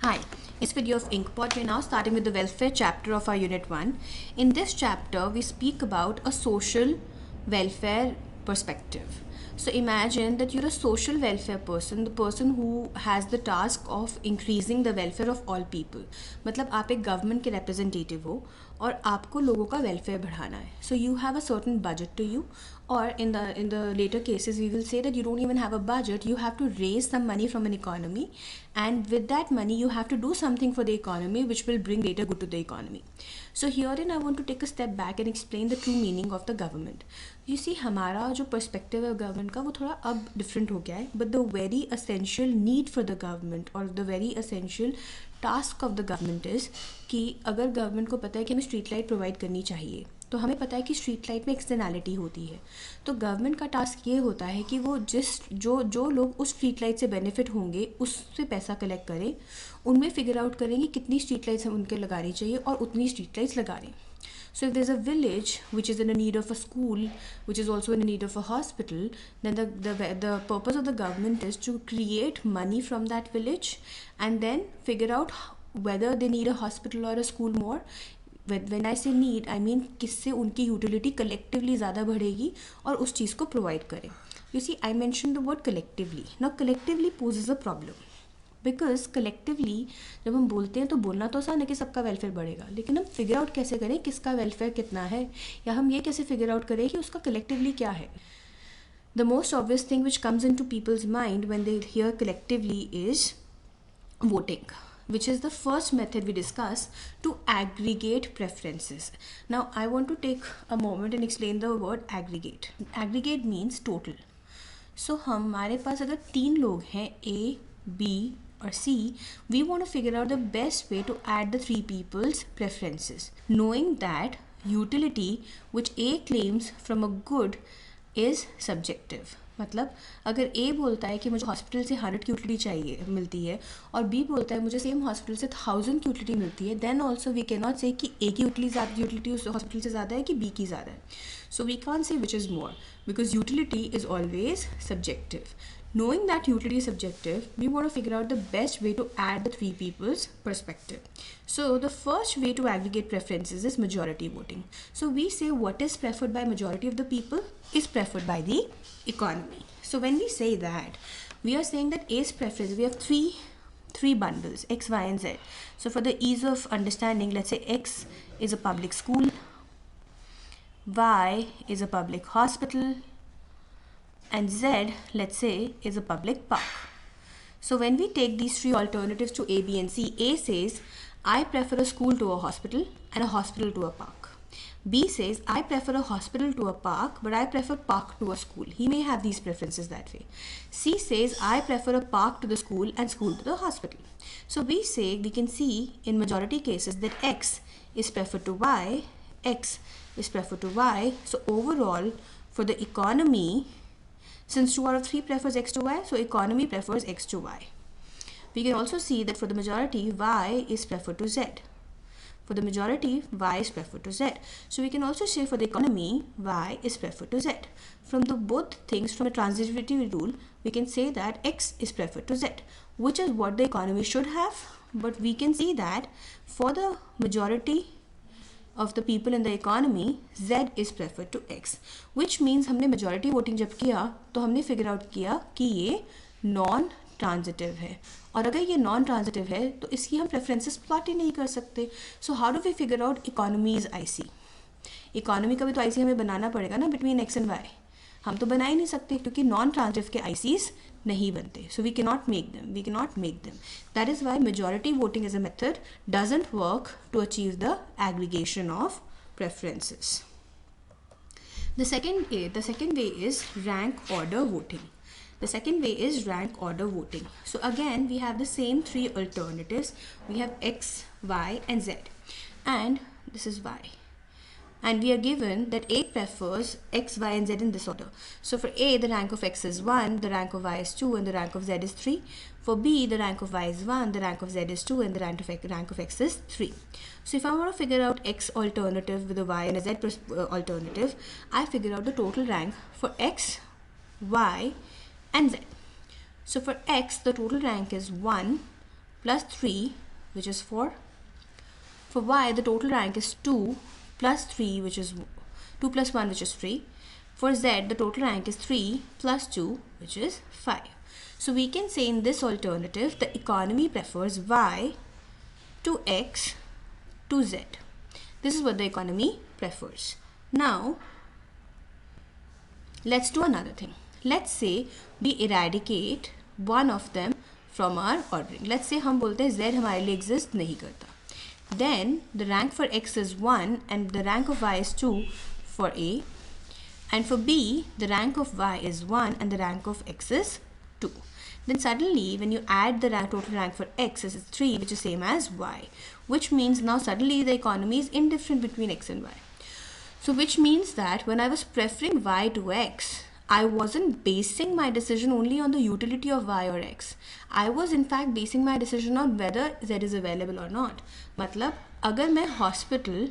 Hi, it's video of Inkpot. We're now starting with the welfare chapter of our unit 1. In this chapter, we speak about a social welfare perspective. So imagine that you're a social welfare person, the person who has the task of increasing the welfare of all people. मतलब आप एक government के representative हो और आपको लोगों का welfare बढ़ाना है. So you have a certain budget to you, or in the later cases we will say that you don't even have a budget. You have to raise some money from an economy, and with that money you have to do something for the economy which will bring greater good to the economy. So herein I want to take a step back and explain the true meaning of the government. You see, हमारा जो perspective है government का वो थोड़ा अब different हो गया है, but the very essential need for the government or the very essential task of the government is कि अगर गवर्नमेंट को पता है कि हमें स्ट्रीट लाइट प्रोवाइड करनी चाहिए, तो हमें पता है कि स्ट्रीट लाइट में एक्सटर्नैलिटी होती है, तो गवर्नमेंट का टास्क ये होता है कि वो जो लोग उस स्ट्रीट लाइट से बेनिफिट होंगे उससे पैसा कलेक्ट करें, उनमें फिगर आउट करेंगे कितनी स्ट्रीट लाइट्स उनके लगानी चाहिए और उतनी स्ट्रीट लाइट्स लगा दें. So if there's a village which is in the need of a school, which is also in the need of a hospital, then the purpose of the government is to create money from that village and then figure out whether they need a hospital or a school more. When I say need, I mean किससे उनकी utility collectively ज़्यादा बढ़ेगी और उस चीज़ को provide करें. You see, I mentioned the word collectively. Now collectively poses a problem. Because collectively जब हम बोलते हैं तो बोलना तो आसान है कि सबका वेलफेयर बढ़ेगा, लेकिन हम फिगर आउट कैसे करें किसका वेलफेयर कितना है, या हम ये कैसे फिगर आउट करें कि उसका कलेक्टिवली क्या है. The most obvious thing which comes into people's mind when they hear collectively is voting, which is the first method we discuss to aggregate preferences. Now I want to take a moment and explain the word aggregate. Aggregate means total. So हमारे पास अगर 3 लोग हैं A, B or C, we want to figure out the best way to add the 3 people's preferences, knowing that utility which A claims from a good is subjective. मतलब अगर A बोलता है कि मुझे हॉस्पिटल से 100 की यूटिलिटी चाहिए मिलती है और B बोलता है मुझे सेम हॉस्पिटल से 1000 की यूटिलिटी मिलती है, then also we can not say कि A की यूटिलिटी उस हॉस्पिटल से ज़्यादा है कि B की ज़्यादा है. सो we can't say which is more because utility is always subjective. Knowing that utility is subjective, we want to figure out the best way to add the 3 people's perspective. So the first way to aggregate preferences is majority voting. So we say what is preferred by majority of the people is preferred by the economy. So when we say that, we are saying that A's preference, we have three bundles, X, Y and Z. So for the ease of understanding, let's say X is a public school, Y is a public hospital, and Z, let's say, is a public park. So when we take these 3 alternatives to A, B and C, A says, I prefer a school to a hospital and a hospital to a park. B says, I prefer a hospital to a park, but I prefer park to a school. He may have these preferences that way. C says, I prefer a park to the school and school to the hospital. So we can see in majority cases that X is preferred to Y, X is preferred to Y. So overall, for the economy, since 2 out of 3 prefers X to Y, so economy prefers X to Y. We can also see that for the majority, Y is preferred to Z. For the majority, Y is preferred to Z. So we can also say for the economy, Y is preferred to Z. From the both things, from a transitivity rule, we can say that X is preferred to Z, which is what the economy should have. But we can see that for the majority of the people in the economy, Z is preferred to X, which means हमने majority voting जब किया तो हमने figure out किया कि ये non transitive है, और अगर ये non transitive है तो इसकी हम preferences plot ही नहीं कर सकते. So how do we figure out economy is IC? Economy का भी तो IC हमें बनाना पड़ेगा ना between X and Y. हम तो बना ही नहीं सकते क्योंकि नॉन ट्रांजिटिव के आईसीज नहीं बनते. So we can not make them. That is why majority voting as a method doesn't work to achieve the aggregation of preferences. The second way is rank order voting. So again, we have the same 3 alternatives. We have X, Y and Z, and this is Y. And we are given that A prefers X, Y and Z in this order. So for A, the rank of X is 1, the rank of Y is 2 and the rank of Z is 3. For B, the rank of Y is 1, the rank of Z is 2 and the rank of X is 3. So if I want to figure out X alternative with a Y and a Z alternative, I figure out the total rank for X, Y and Z. So for X, the total rank is 1 plus 3, which is 4. For y, the total rank is 2 plus 3, which is 2 plus 1, which is 3. For z, the total rank is 3 plus 2, which is 5. So we can say in this alternative, the economy prefers y to x to z. This is what the economy prefers. Now, let's do another thing. Let's say we eradicate one of them from our ordering. Let's say हम बोलते हैं z हमारे लिए exist नहीं करता. Then the rank for x is 1 and the rank of y is 2 for A. And for B, the rank of y is 1 and the rank of x is 2. Then suddenly, when you add the total rank for x is 3, which is same as y, which means now suddenly the economy is indifferent between x and y. So which means that when I was preferring y to x, I wasn't basing my decision only on the utility of y or x. I was in fact basing my decision on whether z is available or not. मतलब अगर मैं hospital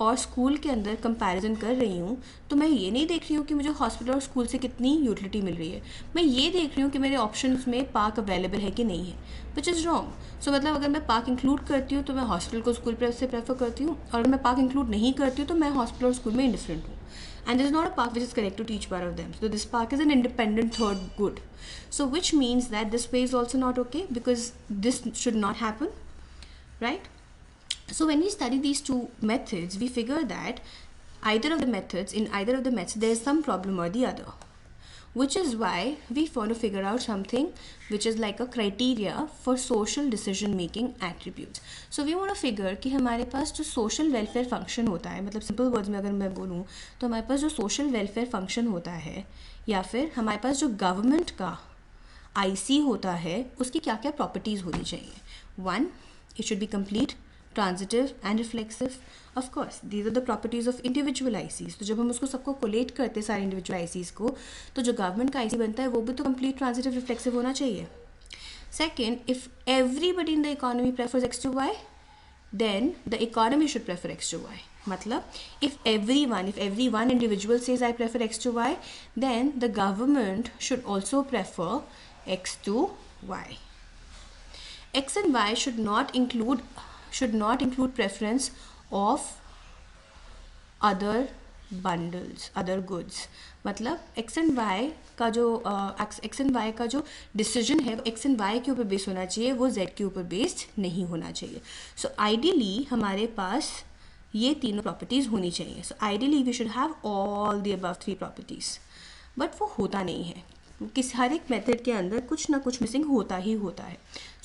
और school के अंदर comparison कर रही हूँ तो मैं ये नहीं देख रही हूँ कि मुझे हॉस्पिटल और स्कूल से कितनी यूटिलिटी मिल रही है. मैं ये देख रही हूँ कि मेरे ऑप्शंस में पार्क अवेलेबल है कि नहीं है, विच इज़ रॉन्ग. सो मतलब अगर मैं पार्क इंक्लूड करती हूँ तो मैं हॉस्पिटल को स्कूल से प्रेफर करती हूँ, और अगर मैं पार्क इंक्लूड नहीं करती हूँ तो मैं हॉस्पिटल और स्कूल में इंडिफरेंट हूँ. And there is not a park which is correct to teach one of them. So this park is an independent third good. So which means that this way is also not okay, because this should not happen, right? So when we study these two methods, we figure that in either of the methods there is some problem or the other, which is why we want to figure out something which is like a criteria for social decision making attributes. So we want to figure कि हमारे पास जो social welfare function होता है, मतलब simple words में अगर मैं बोलूँ तो हमारे पास जो social welfare function होता है या फिर हमारे पास जो government का IC होता है उसकी क्या क्या properties होनी चाहिए. 1, it should be complete, transitive and reflexive. Of course, these are the properties of individual ICs. तो जब हम उसको सबको कोलेट करते हैं सारे individual ICs को, तो जो गवर्नमेंट का IC बनता है वो भी तो complete, transitive, reflexive होना चाहिए. Second, if everybody in the economy prefers x to y, then the economy should prefer x to y. मतलब if every one individual says I prefer x to y, then the government should also prefer x to y. X and y should not include preference of other bundles, other goods. मतलब x and y का जो decision है x and y के ऊपर based होना चाहिए, वो z के ऊपर बेस्ड नहीं होना चाहिए. सो आइडियली हमारे पास ये तीनों प्रॉपर्टीज़ होनी चाहिए. So ideally we should have all the above 3 properties, but वो होता नहीं है. हर एक मेथड के अंदर कुछ ना कुछ मिसिंग होता ही होता है.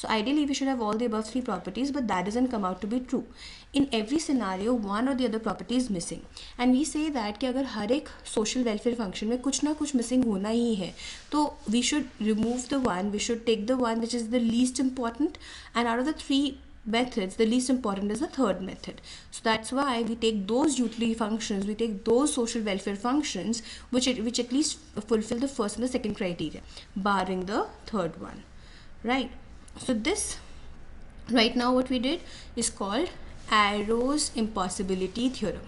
So ideally we should have all the above 3 properties, but that doesn't come out to be true. In every scenario one or the other property is missing, and we say that कि अगर हर एक social welfare function में कुछ ना कुछ missing होना ही है तो we should remove the one, we should take the one which is the least important, and out of the 3 methods the least important is the third method. So that's why we take those utility functions, we take those social welfare functions which at least fulfill the first and the second criteria, barring the third one, right? So this right now what we did is called Arrow's impossibility theorem.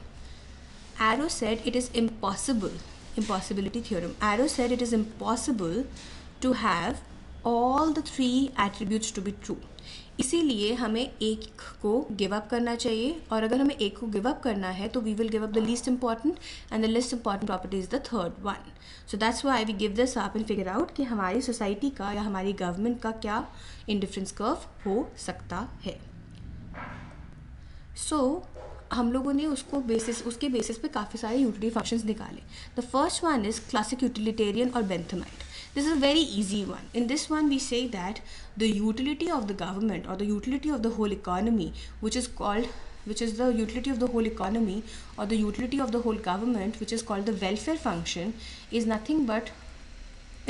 Arrow said it is impossibility theorem. Arrow said it is impossible to have all the 3 attributes to be true. इसीलिए हमें एक को give up करना चाहिए, और अगर हमें एक को गिव अप करना है तो we will give up the least important, and the least important property is the third one. So that's why we give this up and figure out कि हमारी सोसाइटी का या हमारी गवर्नमेंट का क्या इंडिफरेंस कर्व हो सकता है. सो हम लोगों ने उसके बेसिस पे काफ़ी सारे यूटिलिटी फंक्शंस निकाले. The first one is classic utilitarian और बेंथमाइट. This is a very easy one. In this one we say that the utility of the government or the utility of the whole economy, which is the utility of the whole economy or the utility of the whole government, which is called the welfare function, is nothing but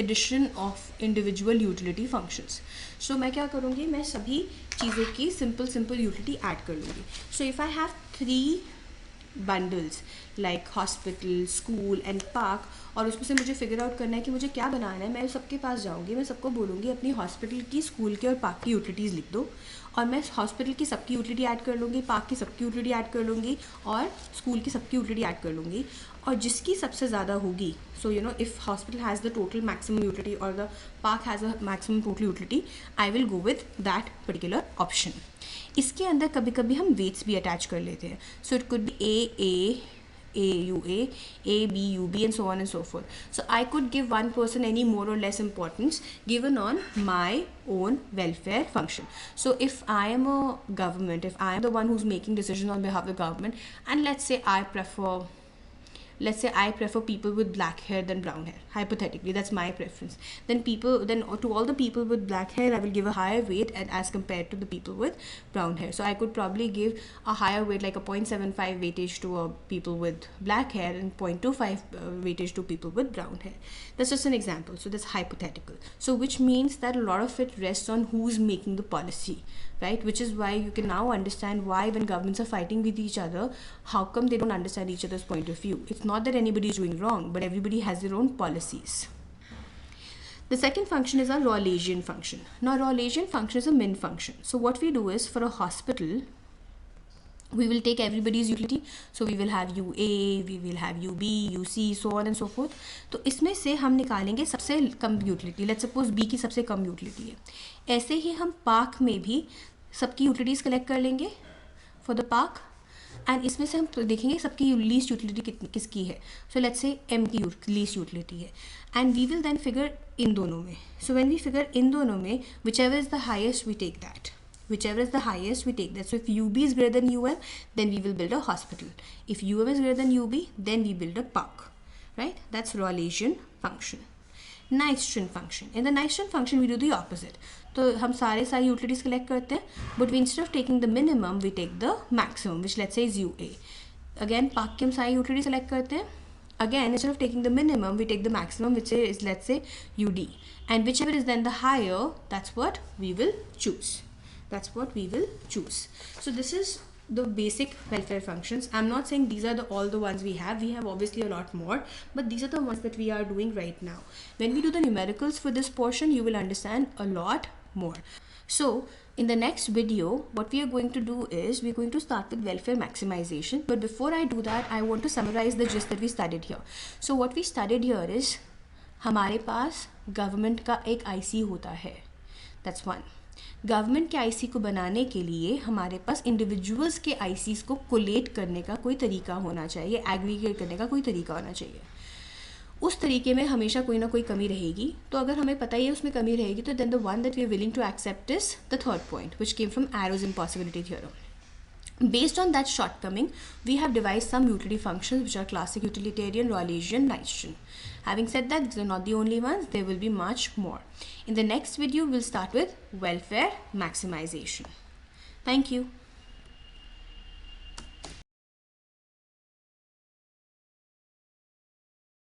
addition of individual utility functions. So मैं क्या करूँगी, मैं सभी चीज़ों की simple utility add कर लूँगी. So if I have 3 bundles like hospital, school and park, और उसमें से मुझे फिगर आउट करना है कि मुझे क्या बनाना है, मैं सबके पास जाऊंगी, मैं सबको बोलूँगी अपनी हॉस्पिटल की, स्कूल के और पार्क की यूटिलिटीज़ लिख दो, और मैं हॉस्पिटल की सबकी यूटिलिटी ऐड कर लूँगी, पार्क की सबकी यूटिलिटी ऐड कर लूँगी, और स्कूल की सबकी यूटिलिटी ऐड कर लूँगी, और जिसकी सबसे ज़्यादा होगी, so you know if hospital has the total maximum utility or the park has a maximum total utility, I will go with that particular option. इसके अंदर कभी कभी हम वेट्स भी अटैच कर लेते हैं. So it could be A B U B and so on and so forth. So I could give one person any more or less importance given on my own welfare function. So if I am a government, if I am the one who's making decisions on behalf of the government, and let's say I prefer people with black hair than brown hair, hypothetically, that's my preference, then to all the people with black hair I will give a higher weight and as compared to the people with brown hair. So I could probably give a higher weight, like a 0.75 weightage to people with black hair and 0.25 weightage to people with brown hair. That's just an example, so that's hypothetical. So which means that a lot of it rests on who's making the policy, right? Which is why you can now understand why when governments are fighting with each other, how come they don't understand each other's point of view. It's not that anybody is doing wrong, but everybody has their own policies. The second function is our Rawlsian function. Now Rawlsian function is a min function. So what we do is, for a hospital, we will take everybody's utility. So we will have UA, we will have UB, UC, so on and so forth. तो इसमें से हम निकालेंगे सबसे कम utility. Let's suppose B की सबसे कम utility है. ऐसे ही हम पार्क में भी सबकी यूटिलिटीज़ कलेक्ट कर लेंगे फॉर द पार्क, एंड इसमें से हम देखेंगे सबकी लीस्ट यूटिलिटी किसकी है. सो लेट्स से M की लीस्ट यूटिलिटी है, and we will then figure in दोनों में. So when we figure in दोनों में, whichever is the highest we take that. Whichever is the highest, we take that. So if UB is greater than UM, then we will build a hospital. If UM is greater than UB, then we build a park, right? That's Rawlsian function. Nystrom function. In the Nystrom function, we do the opposite. तो हम सारी utilities collect करते हैं, but instead of taking the minimum, we take the maximum, which let's say is UA. Again, park के हम सारी utilities select करते हैं. Again, instead of taking the minimum, we take the maximum, which is let's say UD. And whichever is then the higher, that's what we will choose. That's what we will choose. So this is the basic welfare functions. I'm not saying these are all the ones we have. We have obviously a lot more, but these are the ones that we are doing right now. When we do the numericals for this portion, you will understand a lot more. So in the next video, what we are going to do is we're going to start with welfare maximization. But before I do that, I want to summarize the gist that we studied here. So what we studied here is हमारे पास government का एक IC होता है. That's one. Government के IC को बनाने के लिए हमारे पास इंडिविजुअल्स के आईसीज को कोलेट करने का कोई तरीका होना चाहिए, एग्रीगेट करने का कोई तरीका होना चाहिए. उस तरीके में हमेशा कोई ना कोई कमी रहेगी. तो अगर हमें पता ही है उसमें कमी रहेगी, तो then the one that we are willing to accept is the third point, which came from Arrow's impossibility theorem. Based on that shortcoming, we have devised some utility functions which are classic, utilitarian, Rawlsian, Nystrom. Having said that, these are not the only ones. There will be much more. In the next video, we'll start with welfare maximization. Thank you.